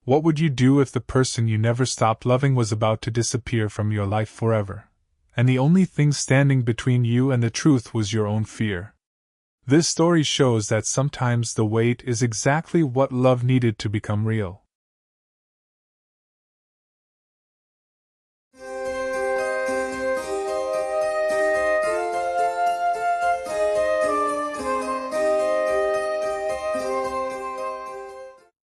What would you do if the person you never stopped loving was about to disappear from your life forever, and the only thing standing between you and the truth was your own fear? This story shows that sometimes the wait is exactly what love needed to become real.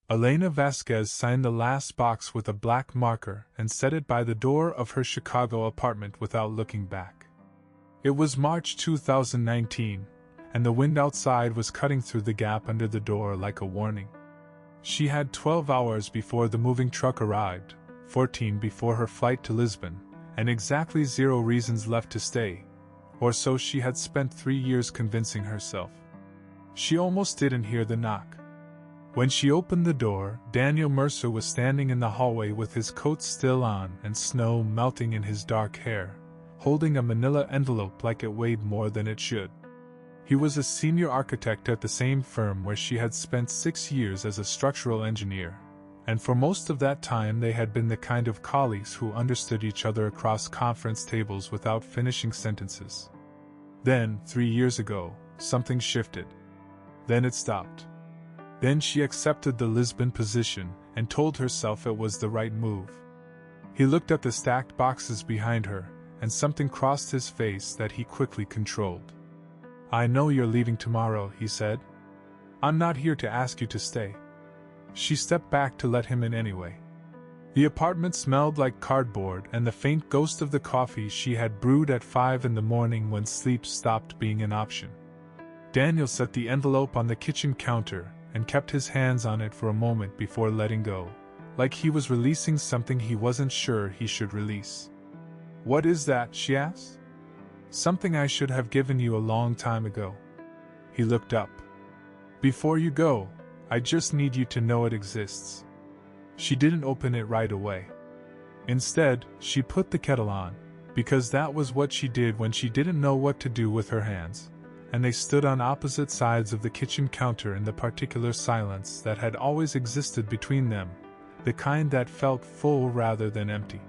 Elena Vasquez signed the last box with a black marker and set it by the door of her Chicago apartment without looking back. It was March 2019, and the wind outside was cutting through the gap under the door like a warning. She had 12 hours before the moving truck arrived, 14 before her flight to Lisbon, and exactly 0 reasons left to stay, or so she had spent 3 years convincing herself. She almost didn't hear the knock. When she opened the door, Daniel Mercer was standing in the hallway with his coat still on and snow melting in his dark hair, holding a manila envelope like it weighed more than it should. He was a senior architect at the same firm where she had spent 6 years as a structural engineer, and for most of that time they had been the kind of colleagues who understood each other across conference tables without finishing sentences. Then, 3 years ago, something shifted. Then it stopped. Then she accepted the Lisbon position and told herself it was the right move. He looked at the stacked boxes behind her, and something crossed his face that he quickly controlled. "I know you're leaving tomorrow," he said. "I'm not here to ask you to stay." She stepped back to let him in anyway. The apartment smelled like cardboard and the faint ghost of the coffee she had brewed at 5 in the morning when sleep stopped being an option. Daniel set the envelope on the kitchen counter and kept his hands on it for a moment before letting go, like he was releasing something he wasn't sure he should release. "What is that?" she asked. "Something I should have given you a long time ago." He looked up. "Before you go, I just need you to know it exists." She didn't open it right away. Instead, she put the kettle on, because that was what she did when she didn't know what to do with her hands, and they stood on opposite sides of the kitchen counter in the particular silence that had always existed between them, the kind that felt full rather than empty.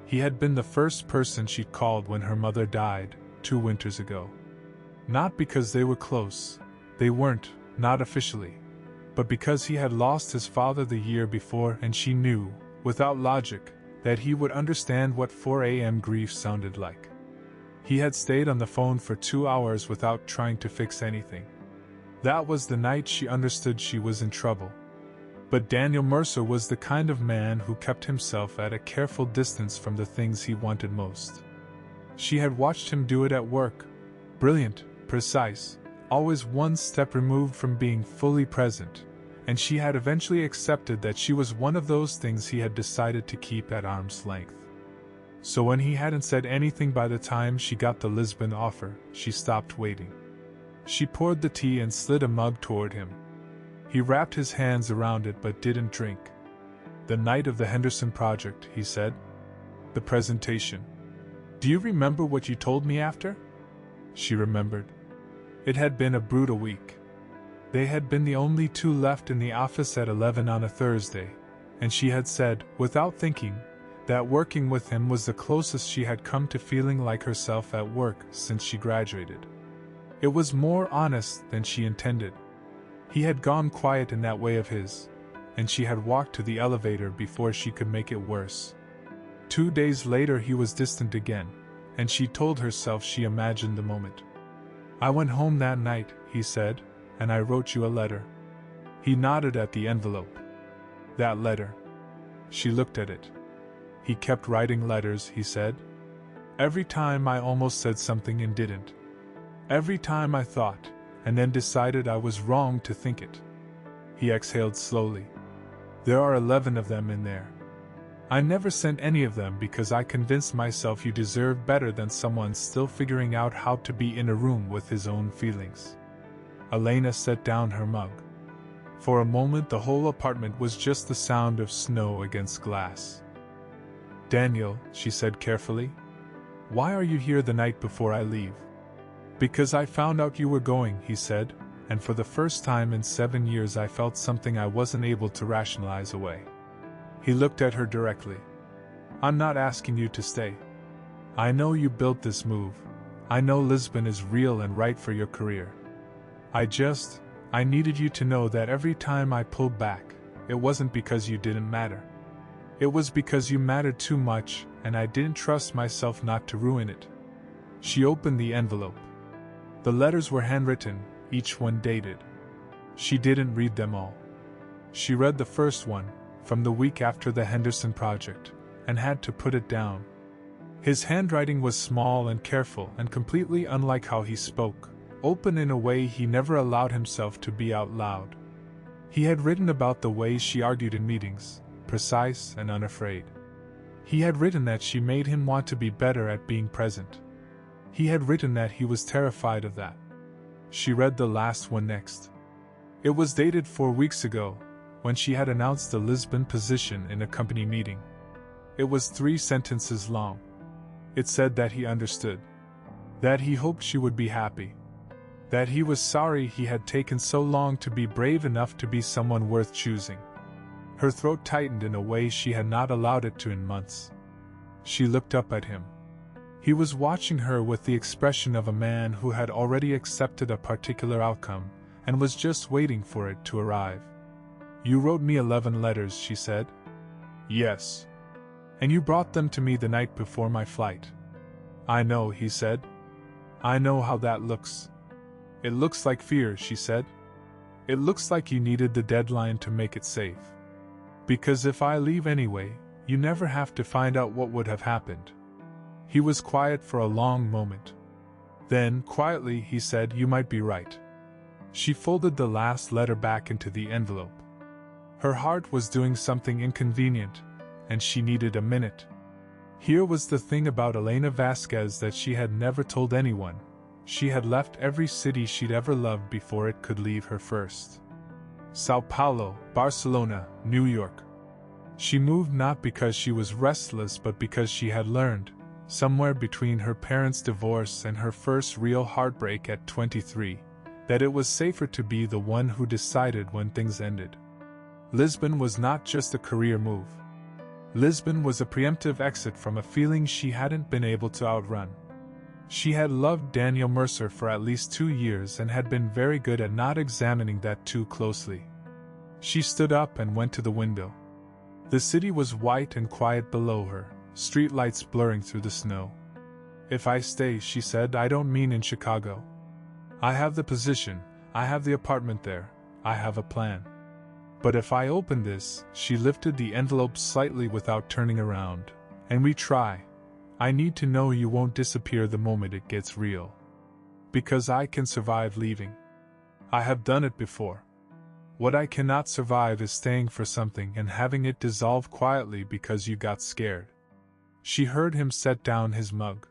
He had been the first person she'd called when her mother died, 2 winters ago. Not because they were close, they weren't, not officially, but because he had lost his father the year before and she knew, without logic, that he would understand what 4 a.m. grief sounded like. He had stayed on the phone for 2 hours without trying to fix anything. That was the night she understood she was in trouble. But Daniel Mercer was the kind of man who kept himself at a careful distance from the things he wanted most. She had watched him do it at work. Brilliant, precise, always one step removed from being fully present, and she had eventually accepted that she was one of those things he had decided to keep at arm's length. So when he hadn't said anything by the time she got the Lisbon offer, she stopped waiting. She poured the tea and slid a mug toward him. He wrapped his hands around it but didn't drink. "The night of the Henderson project," he said. "The presentation. Do you remember what you told me after?" She remembered. It had been a brutal week. They had been the only 2 left in the office at 11 on a Thursday, and she had said, without thinking, that working with him was the closest she had come to feeling like herself at work since she graduated. It was more honest than she intended. He had gone quiet in that way of his, and she had walked to the elevator before she could make it worse. 2 days later he was distant again, and she told herself she imagined the moment. "I went home that night," he said, "and I wrote you a letter." He nodded at the envelope. "That letter." She looked at it. "He kept writing letters," he said. "Every time I almost said something and didn't. Every time I thought, and then decided I was wrong to think it." He exhaled slowly. "There are 11 of them in there. I never sent any of them because I convinced myself you deserved better than someone still figuring out how to be in a room with his own feelings." Elena set down her mug. For a moment the whole apartment was just the sound of snow against glass. "Daniel," she said carefully, "why are you here the night before I leave?" "Because I found out you were going," he said, and for the first time in 7 years I felt something I wasn't able to rationalize away. He looked at her directly. I'm not asking you to stay. I know you built this move. I know Lisbon is real and right for your career. I needed you to know that every time I pulled back, it wasn't because you didn't matter. It was because you mattered too much, and I didn't trust myself not to ruin it. She opened the envelope. The letters were handwritten, each one dated. She didn't read them all. She read the first one, from the week after the Henderson project, and had to put it down. His handwriting was small and careful and completely unlike how he spoke, open in a way he never allowed himself to be out loud. He had written about the way she argued in meetings, precise and unafraid. He had written that she made him want to be better at being present. He had written that he was terrified of that. She read the last one next. It was dated 4 weeks ago, when she had announced the Lisbon position in a company meeting. It was 3 sentences long. It said that he understood. That he hoped she would be happy. That he was sorry he had taken so long to be brave enough to be someone worth choosing. Her throat tightened in a way she had not allowed it to in months. She looked up at him. He was watching her with the expression of a man who had already accepted a particular outcome, and was just waiting for it to arrive. You wrote me 11 letters, she said. Yes. And you brought them to me the night before my flight. I know, he said. I know how that looks. It looks like fear, she said. It looks like you needed the deadline to make it safe. Because if I leave anyway, you never have to find out what would have happened. He was quiet for a long moment. Then, quietly, he said, you might be right. She folded the last letter back into the envelope. Her heart was doing something inconvenient, and she needed a minute. Here was the thing about Elena Vasquez that she had never told anyone. She had left every city she'd ever loved before it could leave her first. Sao Paulo, Barcelona, New York. She moved not because she was restless but because she had learned, somewhere between her parents' divorce and her first real heartbreak at 23, that it was safer to be the one who decided when things ended. Lisbon was not just a career move. Lisbon was a preemptive exit from a feeling she hadn't been able to outrun. She had loved Daniel Mercer for at least 2 years and had been very good at not examining that too closely. She stood up and went to the window. The city was white and quiet below her, streetlights blurring through the snow. If I stay, she said, I don't mean in Chicago. I have the position, I have the apartment there, I have a plan. But if I open this, she lifted the envelope slightly without turning around, and we try, I need to know you won't disappear the moment it gets real. Because I can survive leaving. I have done it before. What I cannot survive is staying for something and having it dissolve quietly because you got scared. She heard him set down his mug.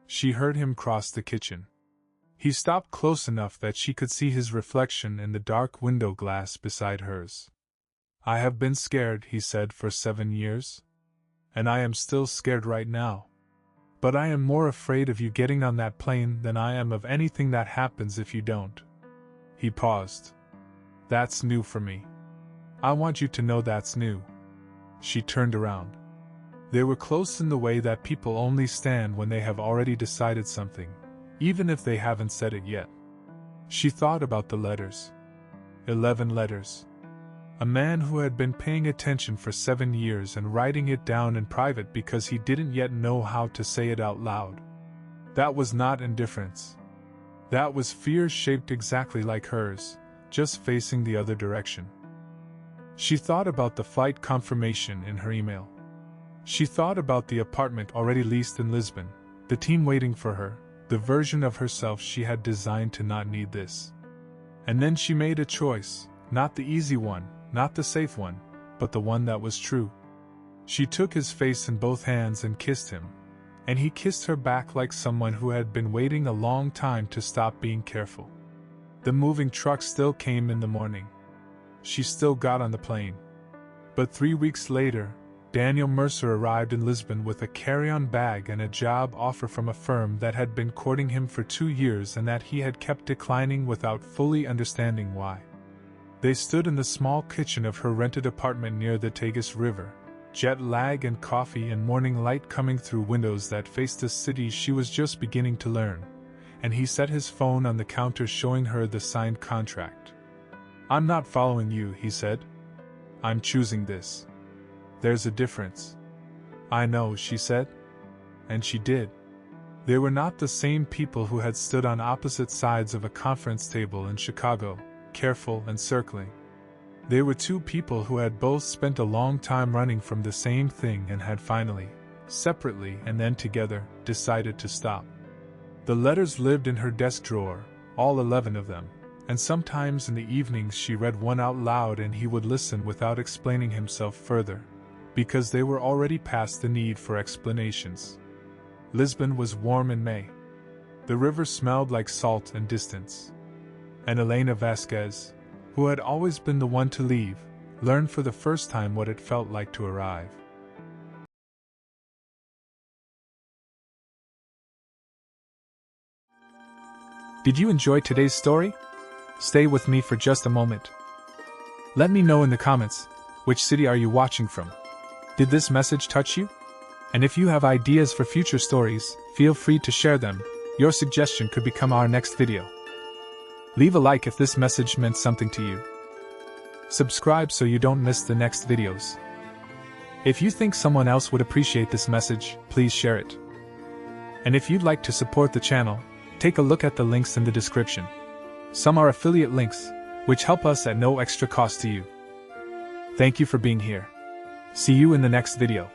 She heard him cross the kitchen. He stopped close enough that she could see his reflection in the dark window glass beside hers. I have been scared, he said, for 7 years. And I am still scared right now. But I am more afraid of you getting on that plane than I am of anything that happens if you don't. He paused. That's new for me. I want you to know that's new. She turned around. They were close in the way that people only stand when they have already decided something, even if they haven't said it yet. She thought about the letters. 11 letters. A man who had been paying attention for 7 years and writing it down in private because he didn't yet know how to say it out loud. That was not indifference. That was fear shaped exactly like hers, just facing the other direction. She thought about the flight confirmation in her email. She thought about the apartment already leased in Lisbon, the team waiting for her, the version of herself she had designed to not need this. And then she made a choice, not the easy one, not the safe one, but the one that was true. She took his face in both hands and kissed him, and he kissed her back like someone who had been waiting a long time to stop being careful. The moving truck still came in the morning. She still got on the plane. But 3 weeks later, Daniel Mercer arrived in Lisbon with a carry-on bag and a job offer from a firm that had been courting him for 2 years and that he had kept declining without fully understanding why. They stood in the small kitchen of her rented apartment near the Tagus River, jet lag and coffee and morning light coming through windows that faced a city she was just beginning to learn, and he set his phone on the counter showing her the signed contract. "I'm not following you," he said. "I'm choosing this. There's a difference." "I know," she said. And she did. They were not the same people who had stood on opposite sides of a conference table in Chicago, careful and circling. They were two people who had both spent a long time running from the same thing and had finally, separately and then together, decided to stop. The letters lived in her desk drawer, all 11 of them, and sometimes in the evenings she read one out loud and he would listen without explaining himself further, because they were already past the need for explanations. Lisbon was warm in May. The river smelled like salt and distance. And Elena Vasquez, who had always been the one to leave, learned for the first time what it felt like to arrive. Did you enjoy today's story? Stay with me for just a moment. Let me know in the comments, which city are you watching from? Did this message touch you? And if you have ideas for future stories, feel free to share them. Your suggestion could become our next video. Leave a like if this message meant something to you. Subscribe so you don't miss the next videos. If you think someone else would appreciate this message, please share it. And if you'd like to support the channel, take a look at the links in the description. Some are affiliate links, which help us at no extra cost to you. Thank you for being here. See you in the next video.